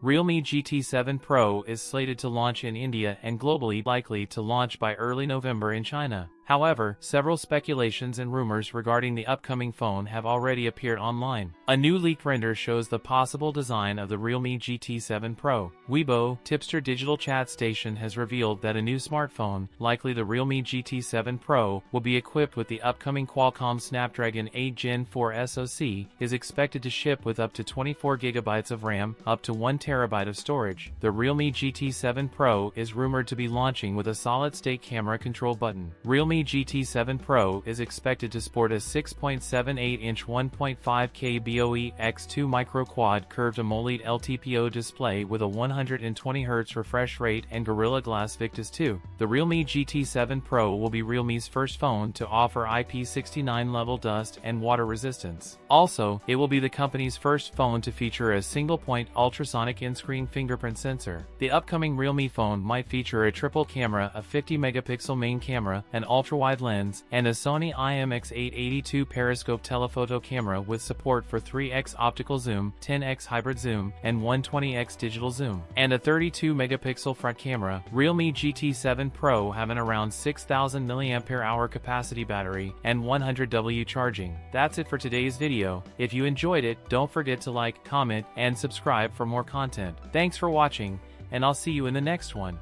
Realme GT 7 Pro is slated to launch in India and globally, likely to launch by early November in China. However, several speculations and rumors regarding the upcoming phone have already appeared online. A new leaked render shows the possible design of the Realme GT 7 Pro. Weibo, tipster digital chat station, has revealed that a new smartphone, likely the Realme GT 7 Pro, will be equipped with the upcoming Qualcomm Snapdragon 8 Gen 4 SoC, is expected to ship with up to 24 GB of RAM, up to 1 TB of storage. The Realme GT 7 Pro is rumored to be launching with a solid-state camera control button. Realme GT 7 Pro is expected to sport a 6.78-inch 1.5K BOE x2 micro quad curved AMOLED LTPO display with a 120Hz refresh rate and Gorilla Glass Victus 2. The Realme GT 7 Pro will be Realme's first phone to offer IP69 level dust and water resistance. Also, it will be the company's first phone to feature a single-point ultrasonic in-screen fingerprint sensor. The upcoming Realme phone might feature a triple camera, a 50-megapixel main camera, an ultra-wide lens, and a Sony IMX882 periscope telephoto camera with support for 3x optical zoom, 10x hybrid zoom, and 120x digital zoom, and a 32-megapixel front camera. Realme GT 7 Pro have an around 6,000 mAh capacity battery and 100W charging. That's it for today's video. If you enjoyed it, don't forget to like, comment, and subscribe for more content. Thanks for watching, and I'll see you in the next one.